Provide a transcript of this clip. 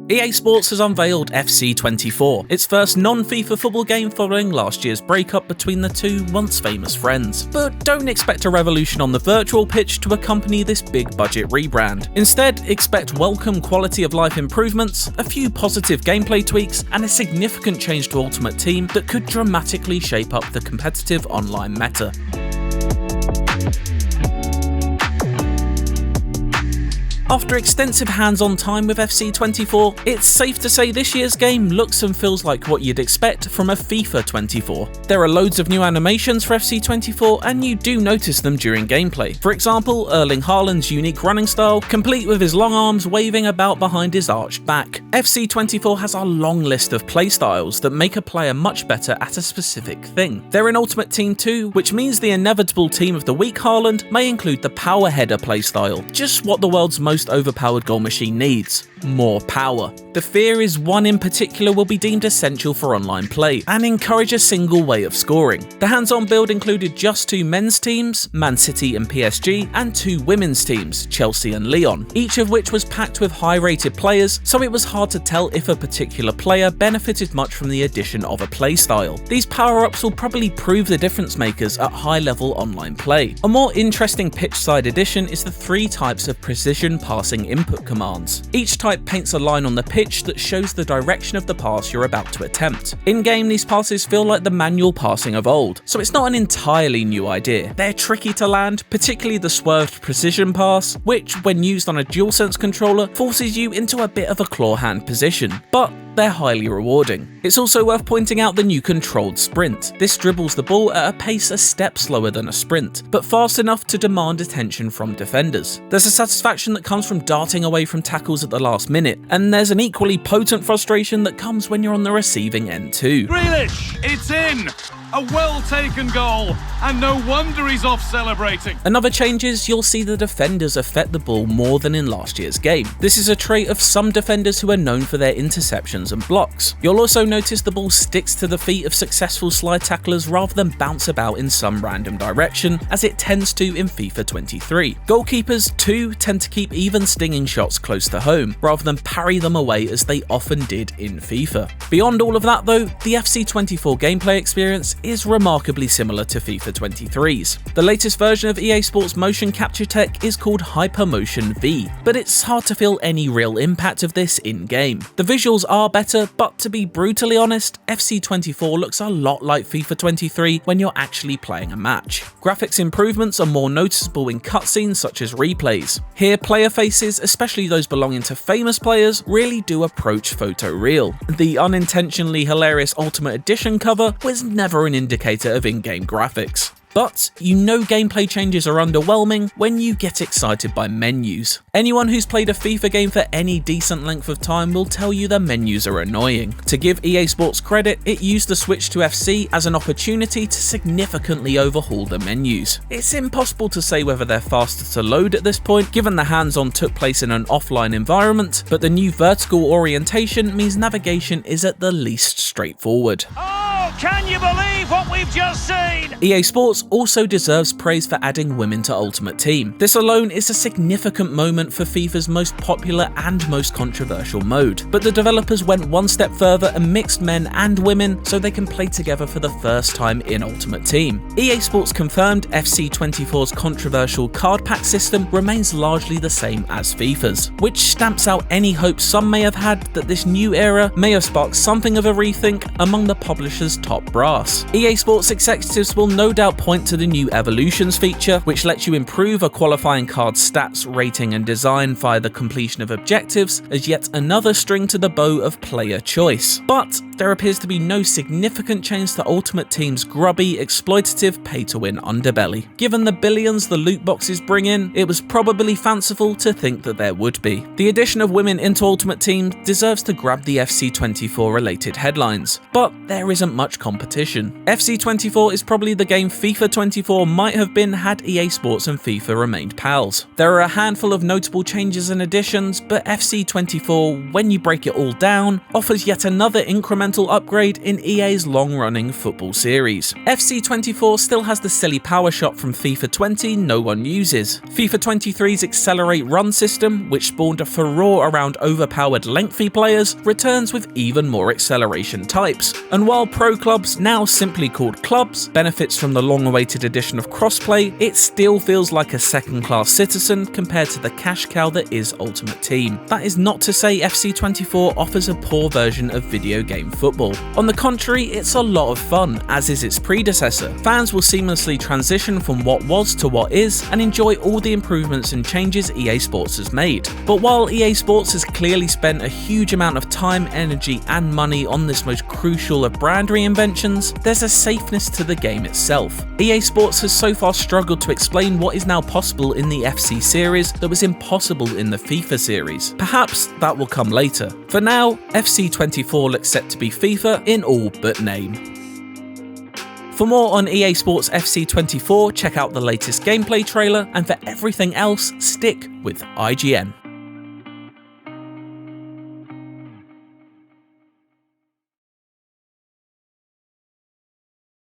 EA Sports has unveiled FC24, its first non-FIFA football game following last year's breakup between the two once famous friends. But don't expect a revolution on the virtual pitch to accompany this big-budget rebrand. Instead, expect welcome quality of life improvements, a few positive gameplay tweaks, and a significant change to Ultimate Team that could dramatically shape up the competitive online meta. After extensive hands-on time with FC24, it's safe to say this year's game looks and feels like what you'd expect from a FIFA 24. There are loads of new animations for FC24, and you do notice them during gameplay. For example, Erling Haaland's unique running style, complete with his long arms waving about behind his arched back. FC24 has a long list of playstyles that make a player much better at a specific thing. They're in Ultimate Team 2, which means the inevitable Team of the Week Haaland may include the power header playstyle, just what the world's most overpowered goal machine needs: more power. The fear is one in particular will be deemed essential for online play and encourage a single way of scoring. The hands-on build included just 2 men's teams, Man City and PSG, and 2 women's teams, Chelsea and Lyon, each of which was packed with high-rated players, so it was hard to tell if a particular player benefited much from the addition of a playstyle. These power-ups will probably prove the difference makers at high-level online play. A more interesting pitch-side addition is the 3 types of precision passing input commands. Each type paints a line on the pitch that shows the direction of the pass you're about to attempt. In-game, these passes feel like the manual passing of old, so it's not an entirely new idea. They're tricky to land, particularly the swerved precision pass, which, when used on a DualSense controller, forces you into a bit of a claw hand position, but they're highly rewarding. It's also worth pointing out the new controlled sprint. This dribbles the ball at a pace a step slower than a sprint, but fast enough to demand attention from defenders. There's a satisfaction that comes from darting away from tackles at the last minute, and there's an equally potent frustration that comes when you're on the receiving end too. Grealish, it's in! A well-taken goal, and no wonder he's off celebrating. Another change is you'll see the defenders affect the ball more than in last year's game. This is a trait of some defenders who are known for their interceptions and blocks. You'll also notice the ball sticks to the feet of successful slide tacklers rather than bounce about in some random direction, as it tends to in FIFA 23. Goalkeepers too tend to keep even stinging shots close to home, rather than parry them away as they often did in FIFA. Beyond all of that though, the FC24 gameplay experience is remarkably similar to FIFA 23's. The latest version of EA Sports motion capture tech is called Hypermotion V, but it's hard to feel any real impact of this in-game. The visuals are better, but to be brutally honest, FC24 looks a lot like FIFA 23 when you're actually playing a match. Graphics improvements are more noticeable in cutscenes such as replays. Here, player faces, especially those belonging to famous players, really do approach photoreal. The unintentionally hilarious Ultimate Edition cover was never an indicator of in-game graphics. But you know gameplay changes are underwhelming when you get excited by menus. Anyone who's played a FIFA game for any decent length of time will tell you the menus are annoying. To give EA Sports credit, it used the switch to FC as an opportunity to significantly overhaul the menus. It's impossible to say whether they're faster to load at this point, given the hands-on took place in an offline environment, but the new vertical orientation means navigation is at the least straightforward. Can you believe what we've just seen? EA Sports also deserves praise for adding women to Ultimate Team. This alone is a significant moment for FIFA's most popular and most controversial mode, but the developers went one step further and mixed men and women so they can play together for the first time in Ultimate Team. EA Sports confirmed FC24's controversial card pack system remains largely the same as FIFA's, which stamps out any hope some may have had that this new era may have sparked something of a rethink among the publisher's top brass. EA Sports executives will no doubt point to the new Evolutions feature, which lets you improve a qualifying card's stats, rating and design via the completion of objectives, as yet another string to the bow of player choice. But there appears to be no significant change to Ultimate Team's grubby, exploitative pay-to-win underbelly. Given the billions the loot boxes bring in, it was probably fanciful to think that there would be. The addition of women into Ultimate Team deserves to grab the FC24 related headlines, but there isn't much competition. FC24 is probably the game FIFA 24 might have been had EA Sports and FIFA remained pals. There are a handful of notable changes and additions, but FC24, when you break it all down, offers yet another incremental fundamental upgrade in EA's long-running football series. FC24 still has the silly power shot from FIFA 20 no one uses. FIFA 23's Accelerate Run system, which spawned a furore around overpowered lengthy players, returns with even more acceleration types. And while pro clubs, now simply called clubs, benefits from the long-awaited addition of crossplay, it still feels like a second-class citizen compared to the cash cow that is Ultimate Team. That is not to say FC24 offers a poor version of video game football. On the contrary, it's a lot of fun, as is its predecessor. Fans will seamlessly transition from what was to what is, and enjoy all the improvements and changes EA Sports has made. But while EA Sports has clearly spent a huge amount of time, energy and money on this most crucial of brand reinventions, there's a safeness to the game itself. EA Sports has so far struggled to explain what is now possible in the FC series that was impossible in the FIFA series. Perhaps that will come later. For now, FC24 looks set to be FIFA in all but name. For more on EA Sports FC24, check out the latest gameplay trailer, and for everything else, stick with IGN.